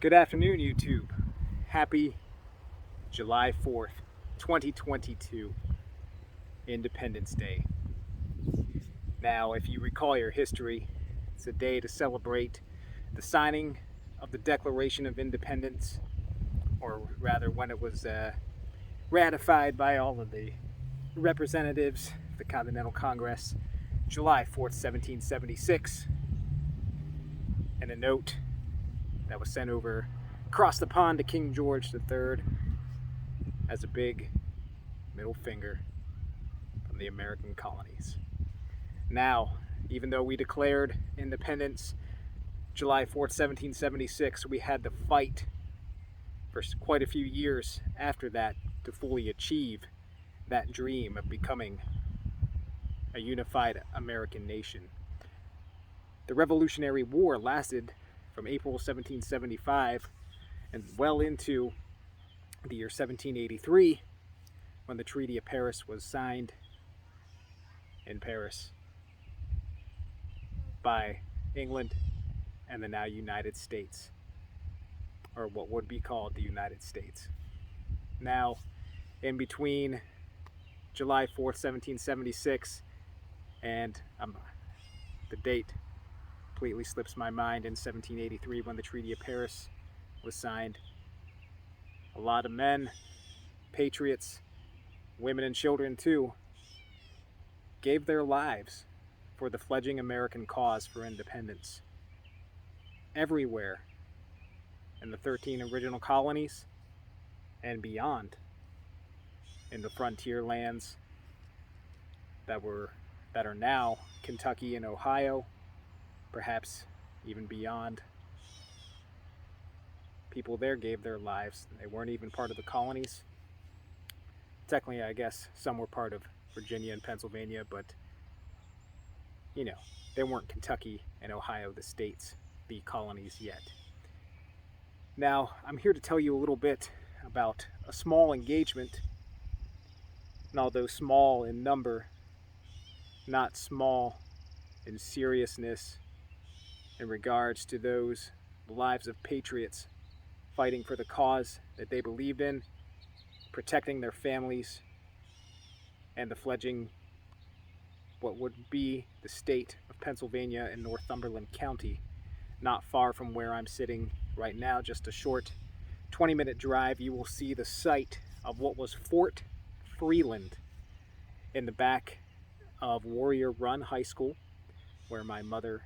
Good afternoon, YouTube. Happy July 4th, 2022, Independence Day. Now, if you recall your history, it's a day to celebrate the signing of the Declaration of Independence, or rather when it was ratified by all of the representatives of the Continental Congress, July 4th, 1776, and a note that was sent over across the pond to King George III as a big middle finger from the American colonies. Now, even though we declared independence July 4th, 1776, we had to fight for quite a few years after that to fully achieve that dream of becoming a unified American nation. The Revolutionary War lasted from April 1775 and well into the year 1783, when the Treaty of Paris was signed in Paris by England and the now United States, or what would be called the United States. Now, in between July 4th, 1776 and the date completely slips my mind, in 1783 when the Treaty of Paris was signed, a lot of men, patriots, women and children too, gave their lives for the fledgling American cause for independence. Everywhere in the 13 original colonies and beyond, in the frontier lands that are now Kentucky and Ohio, perhaps even beyond. People there gave their lives. They weren't even part of the colonies. Technically, I guess some were part of Virginia and Pennsylvania, but they weren't Kentucky and Ohio, the states, the colonies yet. Now, I'm here to tell you a little bit about a small engagement, and although small in number, not small in seriousness in regards to those lives of patriots fighting for the cause that they believed in, protecting their families, and the fledgling what would be the state of Pennsylvania in Northumberland County, not far from where I'm sitting right now, just a short 20-minute drive. You will see the site of what was Fort Freeland in the back of Warrior Run High School, where my mother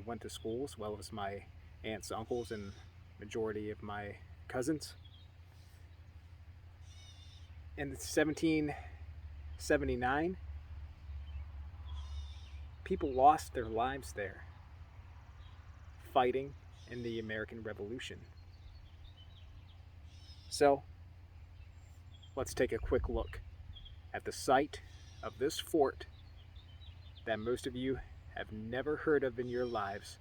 went to school, as well as my aunts, uncles, and majority of my cousins. In 1779, people lost their lives there fighting in the American Revolution. So, let's take a quick look at the site of this fort that most of you have never heard of in your lives,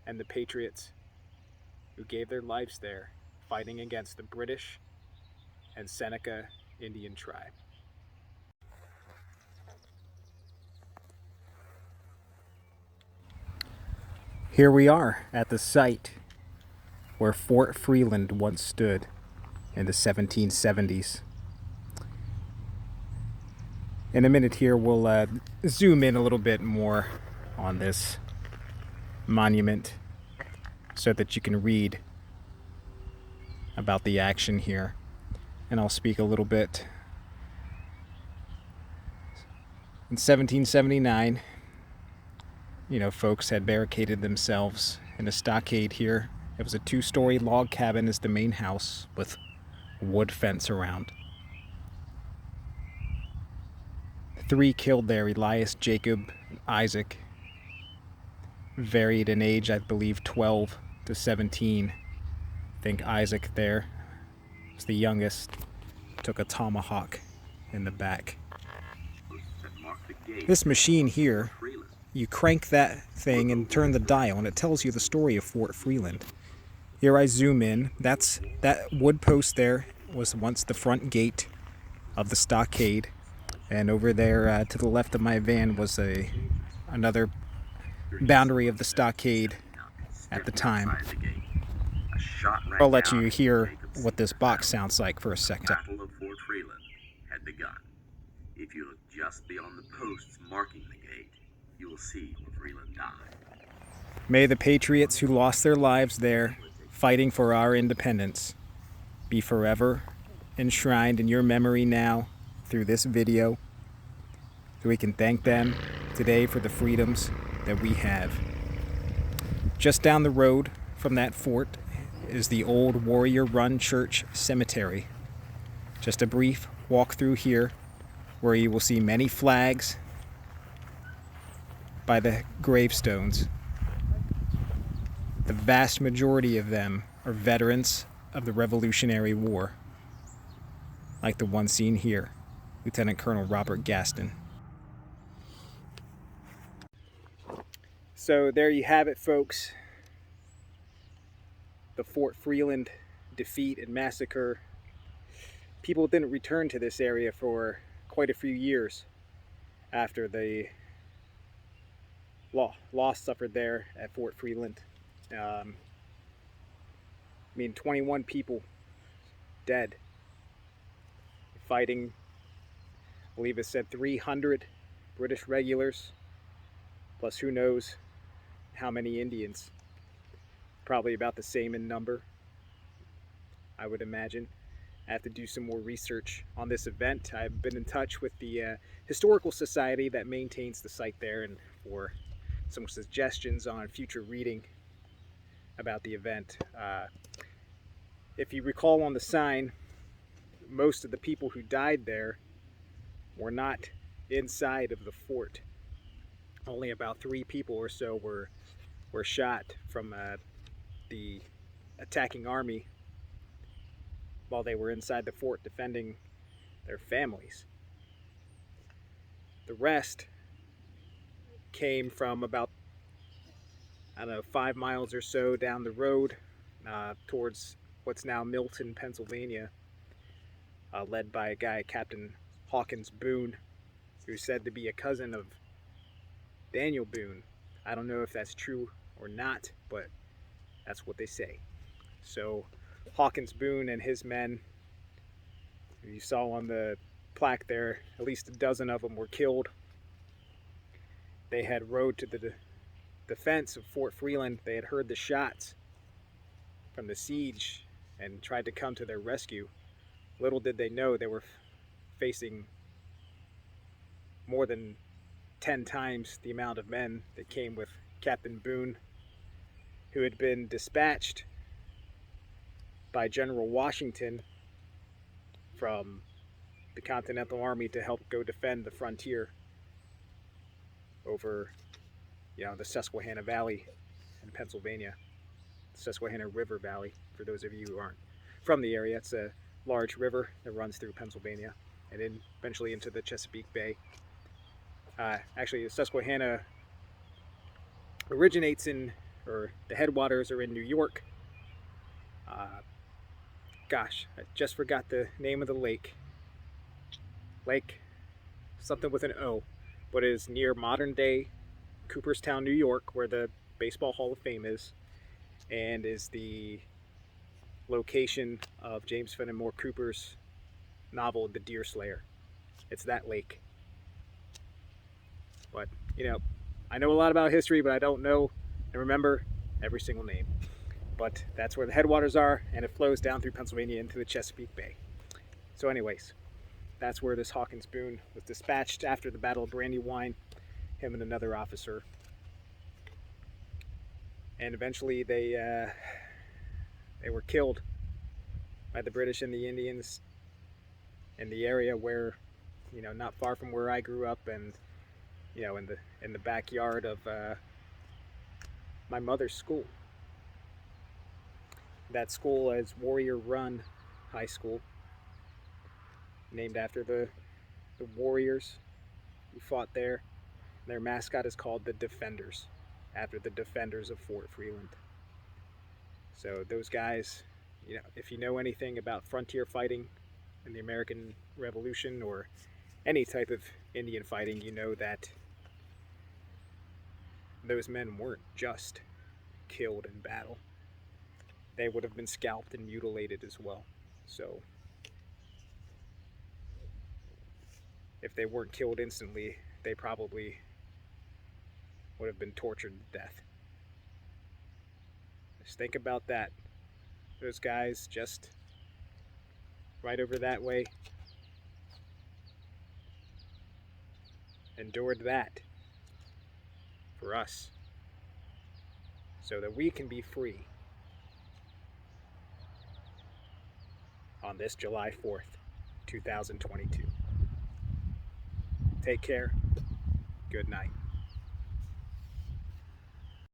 and the patriots who gave their lives there fighting against the British and Seneca Indian tribe. Here we are at the site where Fort Freeland once stood in the 1770s. In a minute here, we'll zoom in a little bit more on this monument so that you can read about the action here. And I'll speak a little bit. In 1779, folks had barricaded themselves in a stockade here. It was a 2-story log cabin as the main house with wood fence around. 3 killed there: Elias, Jacob, Isaac, varied in age, I believe 12 to 17. I think Isaac there was the youngest, took a tomahawk in the back. This machine here, you crank that thing and turn the dial and it tells you the story of Fort Freeland. Here I zoom in. That wood post there was once the front gate of the stockade, and over there to the left of my van was another boundary of the stockade at the time. shot right I'll let you down hear Jacob's what this secret box battle. sounds like for a second. The Battle of Fort Freeland had begun. If you look just beyond the posts marking the gate, you will see where Freeland died. May the Patriots who lost their lives there, fighting for our independence, be forever enshrined in your memory now through this video, so we can thank them today for the freedoms that we have. Just down the road from that fort is the old Warrior Run Church Cemetery. Just a brief walk through here where you will see many flags by the gravestones. The vast majority of them are veterans of the Revolutionary War, like the one seen here, Lieutenant Colonel Robert Gaston. So there you have it, folks. The Fort Freeland defeat and massacre. People didn't return to this area for quite a few years after the loss suffered there at Fort Freeland. 21 people dead fighting. I believe it said 300 British regulars, plus who knows how many Indians. Probably about the same in number, I would imagine. I have to do some more research on this event. I've been in touch with the Historical Society that maintains the site there, and for some suggestions on future reading about the event. If you recall on the sign, most of the people who died there were not inside of the fort. Only about 3 people or so were shot from the attacking army while they were inside the fort defending their families. The rest came from about, 5 miles or so down the road towards what's now Milton, Pennsylvania, led by a guy, Captain Hawkins Boone, who's said to be a cousin of Daniel Boone. I don't know if that's true or not, but that's what they say. So Hawkins Boone and his men, you saw on the plaque there, at least a dozen of them were killed. They had rode to the defense of Fort Freeland. They had heard the shots from the siege and tried to come to their rescue. Little did they know they were facing more than 10 times the amount of men that came with Captain Boone, who had been dispatched by General Washington from the Continental Army to help go defend the frontier over, the Susquehanna Valley in Pennsylvania. Susquehanna River Valley, for those of you who aren't from the area. It's a large river that runs through Pennsylvania and then eventually into the Chesapeake Bay. Actually, the Susquehanna originates or the headwaters are in New York. Gosh, I just forgot the name of the lake. Lake something with an O, but it is near modern day Cooperstown, New York, where the Baseball Hall of Fame is, and is the location of James Fenimore Cooper's novel, The Deer Slayer. It's that lake. But, I know a lot about history, but I don't know and remember every single name. But that's where the headwaters are, and it flows down through Pennsylvania into the Chesapeake Bay. So anyways, that's where this Hawkins Boone was dispatched after the Battle of Brandywine, him and another officer. And eventually they were killed by the British and the Indians in the area where, not far from where I grew up, and in the backyard of my mother's school. That school is Warrior Run High School, named after the warriors who fought there. Their mascot is called the Defenders, after the defenders of Fort Freeland. So those guys, if you know anything about frontier fighting in the American Revolution or any type of Indian fighting, you know that those men weren't just killed in battle. they would have been scalped and mutilated as well. So if they weren't killed instantly, they probably would have been tortured to death. Just think about that. Those guys just right over that way endured that for us so that we can be free on this July 4th, 2022. Take care. Good night.